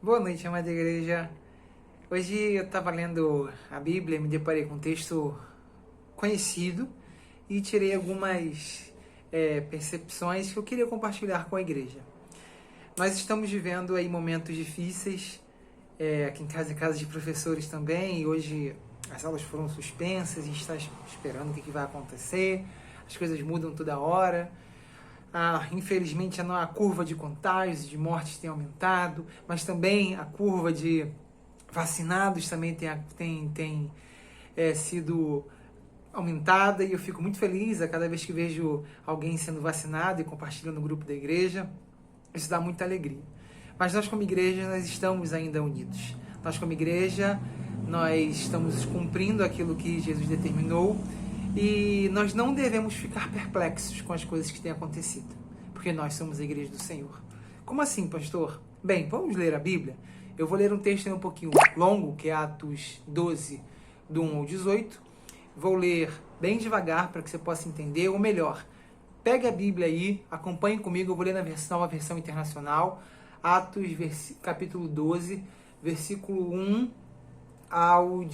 Boa noite, amada igreja. Hoje eu estava lendo a Bíblia e me deparei com um texto conhecido e tirei algumas percepções que eu queria compartilhar com a igreja. Nós estamos vivendo aí momentos difíceis, aqui em casa é casa de professores também, e hoje as aulas foram suspensas, a gente está esperando o que vai acontecer, as coisas mudam toda hora. Infelizmente a curva de contágios e de mortes tem aumentado, mas também a curva de vacinados também tem sido aumentada, e eu fico muito feliz a cada vez que vejo alguém sendo vacinado e compartilhando no grupo da igreja. Isso dá muita alegria. Mas nós como igreja, nós estamos ainda unidos. Nós como igreja, nós estamos cumprindo aquilo que Jesus determinou, e nós não devemos ficar perplexos com as coisas que têm acontecido, porque nós somos a igreja do Senhor. Como assim, pastor? Bem, vamos ler a Bíblia? Eu vou ler um texto um pouquinho longo, que é Atos 12, do 1 ao 18. Vou ler bem devagar para que você possa entender, ou melhor, pegue a Bíblia aí, acompanhe comigo, eu vou ler na versão internacional, Atos capítulo 12, versículo 1 ao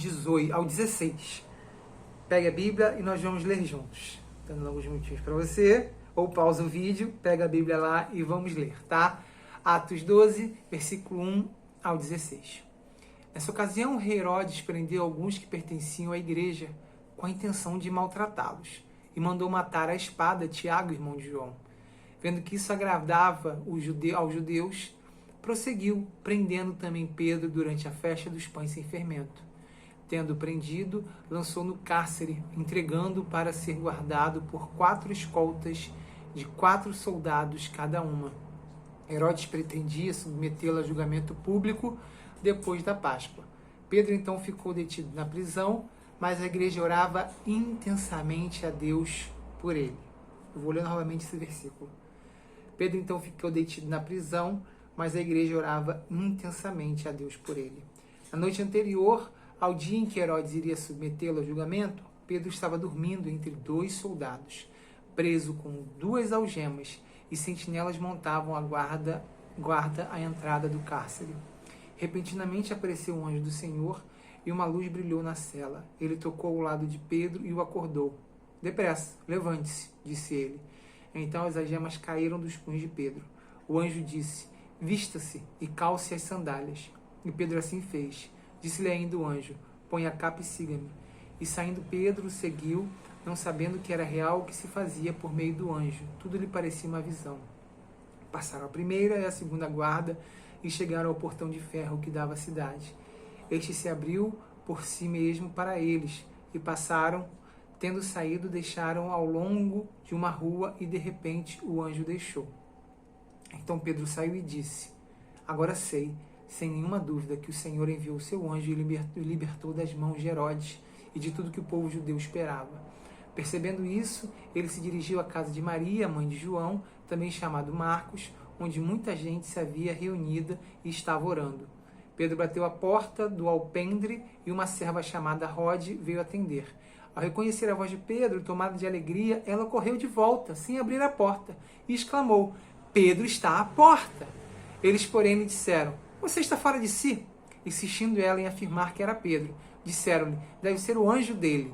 16. Pegue a Bíblia e nós vamos ler juntos. Dando alguns minutinhos para você, ou pausa o vídeo, pega a Bíblia lá e vamos ler, tá? Atos 12, versículo 1 ao 16. Nessa ocasião, o rei Herodes prendeu alguns que pertenciam à igreja com a intenção de maltratá-los e mandou matar à espada Tiago, irmão de João. Vendo que isso agradava aos judeus, prosseguiu, prendendo também Pedro durante a festa dos pães sem fermento. Tendo prendido, lançou no cárcere, entregando para ser guardado por 4 escoltas de 4 soldados cada uma. Herodes pretendia submetê-lo a julgamento público depois da Páscoa. Pedro então ficou detido na prisão, mas a igreja orava intensamente a Deus por ele. Eu vou ler novamente esse versículo. Pedro então ficou detido na prisão, mas a igreja orava intensamente a Deus por ele. Na noite anterior ao dia em que Herodes iria submetê-lo ao julgamento, Pedro estava dormindo entre 2 soldados, preso com 2 algemas, e sentinelas montavam a guarda à entrada do cárcere. Repentinamente apareceu um anjo do Senhor, e uma luz brilhou na cela. Ele tocou ao lado de Pedro e o acordou. "Depressa, levante-se", disse ele. Então as algemas caíram dos punhos de Pedro. O anjo disse: "Vista-se e calce as sandálias." E Pedro assim fez. Disse-lhe ainda o anjo: "Põe a capa e siga-me." E saindo Pedro, seguiu, não sabendo que era real o que se fazia por meio do anjo. Tudo lhe parecia uma visão. Passaram a primeira e a segunda guarda e chegaram ao portão de ferro que dava à cidade. Este se abriu por si mesmo para eles, e passaram. Tendo saído, deixaram ao longo de uma rua, e de repente o anjo deixou. Então Pedro saiu e disse: "Agora sei, sem nenhuma dúvida, que o Senhor enviou o seu anjo e libertou das mãos de Herodes e de tudo que o povo judeu esperava." Percebendo isso, ele se dirigiu à casa de Maria, mãe de João, também chamado Marcos, onde muita gente se havia reunida e estava orando. Pedro bateu à porta do alpendre e uma serva chamada Rode veio atender. Ao reconhecer a voz de Pedro, tomada de alegria, ela correu de volta, sem abrir a porta, e exclamou: "Pedro está à porta!" Eles, porém, lhe disseram: "Você está fora de si?" Insistindo ela em afirmar que era Pedro, disseram-lhe: "Deve ser o anjo dele."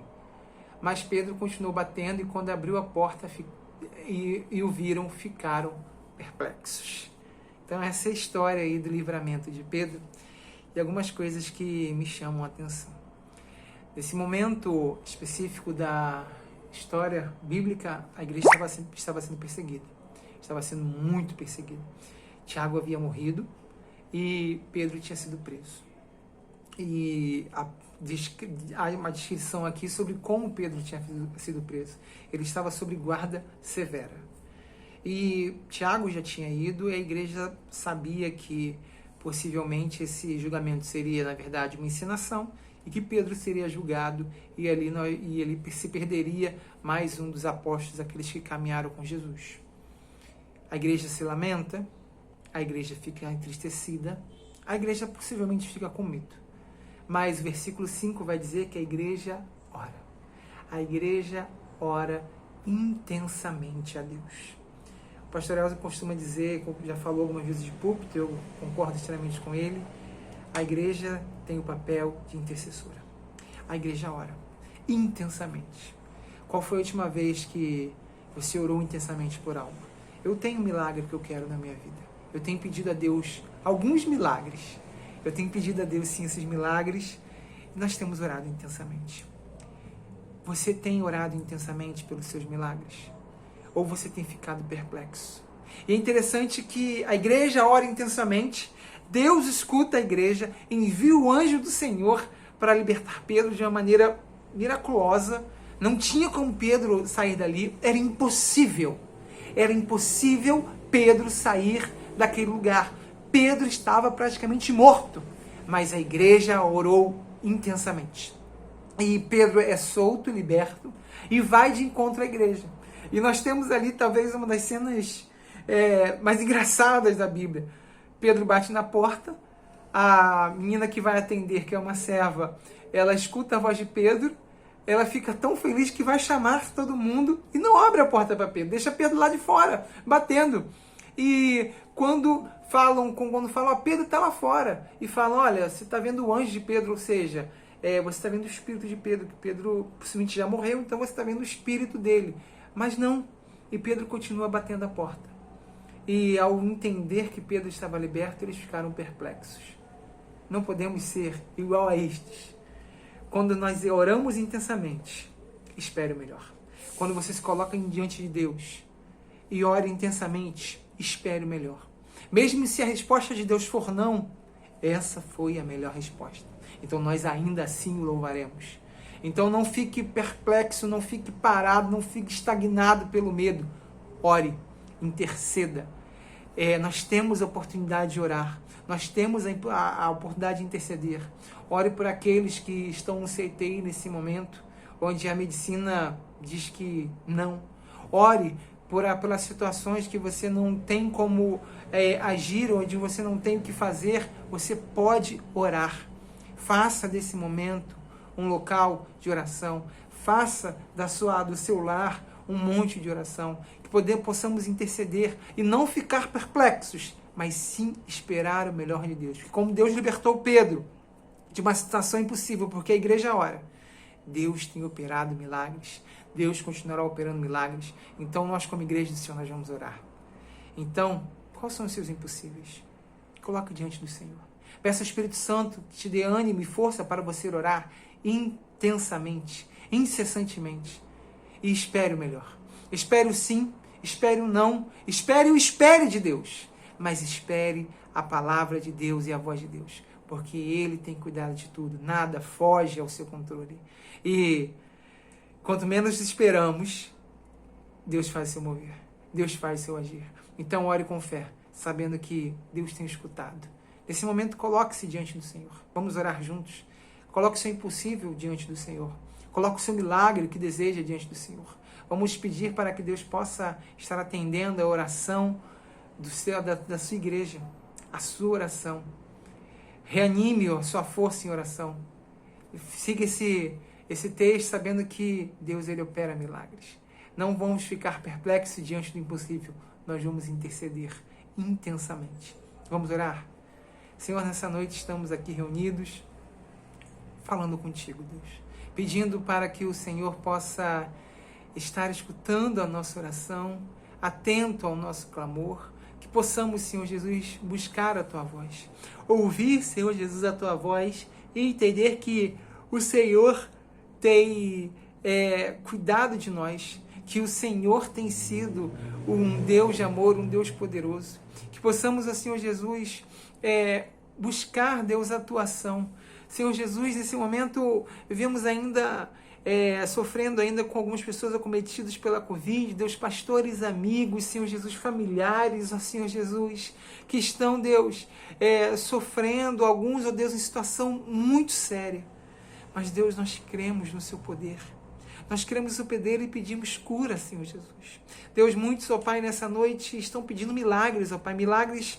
Mas Pedro continuou batendo, e quando abriu a porta e o viram, ficaram perplexos. Então essa é a história aí do livramento de Pedro, e algumas coisas que me chamam a atenção. Nesse momento específico da história bíblica, a igreja estava sendo perseguida. Estava sendo muito perseguida. Tiago havia morrido e Pedro tinha sido preso. E há uma descrição aqui sobre como Pedro tinha sido preso. Ele estava sob guarda severa. E Tiago já tinha ido, e a igreja sabia que possivelmente esse julgamento seria, na verdade, uma encenação, e que Pedro seria julgado, e ele se perderia mais um dos apóstolos, aqueles que caminharam com Jesus. A igreja se lamenta, a igreja fica entristecida, a igreja possivelmente fica com medo. Mas o versículo 5 vai dizer que a igreja ora. A igreja ora intensamente a Deus. O pastor Elza costuma dizer, já falou algumas vezes de púlpito, eu concordo extremamente com ele, a igreja tem o papel de intercessora. A igreja ora intensamente. Qual foi a última vez que você orou intensamente por algo? Eu tenho um milagre que eu quero na minha vida. Eu tenho pedido a Deus alguns milagres. Eu tenho pedido a Deus, sim, esses milagres. E nós temos orado intensamente. Você tem orado intensamente pelos seus milagres? Ou você tem ficado perplexo? E é interessante que a igreja ora intensamente, Deus escuta a igreja, envia o anjo do Senhor para libertar Pedro de uma maneira miraculosa. Não tinha como Pedro sair dali, era impossível. Era impossível Pedro sair daquele lugar. Pedro estava praticamente morto, mas a igreja orou intensamente. E Pedro é solto, liberto, e vai de encontro à igreja. E nós temos ali talvez uma das cenas mais engraçadas da Bíblia. Pedro bate na porta, a menina que vai atender, que é uma serva, ela escuta a voz de Pedro, ela fica tão feliz que vai chamar todo mundo e não abre a porta para Pedro, deixa Pedro lá de fora, batendo. E quando falam, ó, Pedro está lá fora, e falam, olha, você está vendo o anjo de Pedro, ou seja, você está vendo o espírito de Pedro, que Pedro possivelmente já morreu, então você está vendo o espírito dele. Mas não, e Pedro continua batendo a porta. E ao entender que Pedro estava liberto, eles ficaram perplexos. Não podemos ser igual a estes. Quando nós oramos intensamente, espere o melhor. Quando você se coloca diante de Deus e ore intensamente, espere o melhor. Mesmo se a resposta de Deus for não, essa foi a melhor resposta. Então nós ainda assim o louvaremos. Então não fique perplexo, não fique parado, não fique estagnado pelo medo. Ore, interceda. Nós temos a oportunidade de orar. Nós temos a oportunidade de interceder. Ore por aqueles que estão no CTI nesse momento, onde a medicina diz que não. Ore pelas situações que você não tem como agir, onde você não tem o que fazer, você pode orar. Faça desse momento um local de oração. Faça do seu lar um monte de oração. Que possamos interceder e não ficar perplexos, mas sim esperar o melhor de Deus. Como Deus libertou Pedro de uma situação impossível, porque a igreja ora. Deus tem operado milagres. Deus continuará operando milagres. Então nós, como igreja do Senhor, nós vamos orar. Então, quais são os seus impossíveis? Coloque diante do Senhor. Peça ao Espírito Santo que te dê ânimo e força para você orar intensamente, incessantemente. E espere o melhor. Espere o sim, espere o não, espere o espere de Deus. Mas espere a palavra de Deus e a voz de Deus. Porque Ele tem cuidado de tudo. Nada foge ao seu controle. E quanto menos esperamos, Deus faz o seu mover. Deus faz o seu agir. Então ore com fé, sabendo que Deus tem escutado. Nesse momento, coloque-se diante do Senhor. Vamos orar juntos. Coloque o seu impossível diante do Senhor. Coloque o seu milagre que deseja diante do Senhor. Vamos pedir para que Deus possa estar atendendo a oração da sua igreja, a sua oração. Reanime a sua força em oração. Siga esse texto sabendo que Deus ele opera milagres. Não vamos ficar perplexos diante do impossível. Nós vamos interceder intensamente. Vamos orar? Senhor, nessa noite estamos aqui reunidos, falando contigo, Deus. Pedindo para que o Senhor possa estar escutando a nossa oração, atento ao nosso clamor, que possamos, Senhor Jesus, buscar a Tua voz. Ouvir, Senhor Jesus, a Tua voz e entender que o Senhor tem cuidado de nós, que o Senhor tem sido um Deus de amor, um Deus poderoso. Que possamos, Senhor Jesus, buscar, Deus, a atuação. Senhor Jesus, nesse momento, vivemos ainda sofrendo ainda com algumas pessoas acometidas pela Covid, Deus, pastores, amigos, Senhor Jesus, familiares, ó Senhor Jesus, que estão, Deus, sofrendo, alguns, ó Deus, em situação muito séria. Mas, Deus, nós cremos no Seu poder. Nós cremos no Seu poder e pedimos cura, Senhor Jesus. Deus, muitos, ó Pai, nessa noite estão pedindo milagres, ó Pai. Milagres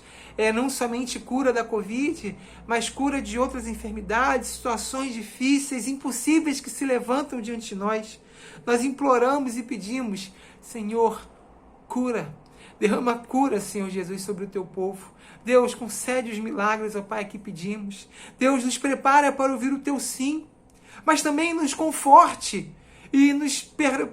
não somente cura da Covid, mas cura de outras enfermidades, situações difíceis, impossíveis que se levantam diante de nós. Nós imploramos e pedimos, Senhor, cura. Derrama cura, Senhor Jesus, sobre o teu povo. Deus, concede os milagres, ó Pai, que pedimos. Deus, nos prepara para ouvir o teu sim, mas também nos conforte e nos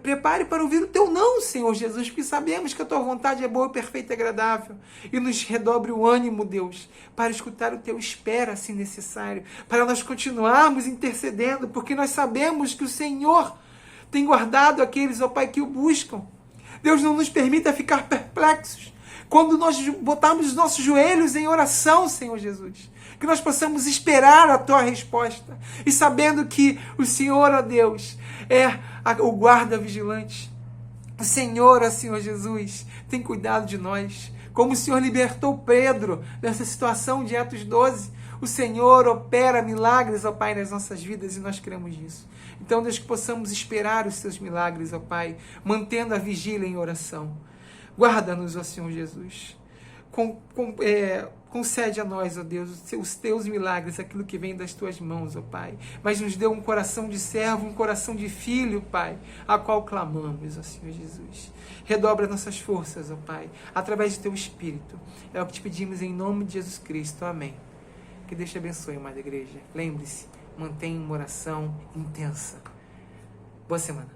prepare para ouvir o teu não, Senhor Jesus, porque sabemos que a tua vontade é boa, perfeita e agradável. E nos redobre o ânimo, Deus, para escutar o teu espera, se necessário, para nós continuarmos intercedendo, porque nós sabemos que o Senhor tem guardado aqueles, ó Pai, que o buscam. Deus, não nos permita ficar perplexos quando nós botarmos os nossos joelhos em oração, Senhor Jesus. Que nós possamos esperar a tua resposta. E sabendo que o Senhor, ó Deus, é o guarda vigilante. O Senhor, ó Senhor Jesus, tem cuidado de nós. Como o Senhor libertou Pedro dessa situação de Atos 12, o Senhor opera milagres, ó Pai, nas nossas vidas e nós cremos nisso. Então, Deus, que possamos esperar os seus milagres, ó Pai, mantendo a vigília em oração. Guarda-nos, ó Senhor Jesus. Concede a nós, ó Deus, os teus milagres, aquilo que vem das tuas mãos, ó Pai. Mas nos dê um coração de servo, um coração de filho, Pai, a qual clamamos, ó Senhor Jesus. Redobra nossas forças, ó Pai, através do teu Espírito. É o que te pedimos em nome de Jesus Cristo. Amém. Que Deus te abençoe, amada igreja. Lembre-se, mantenha uma oração intensa. Boa semana.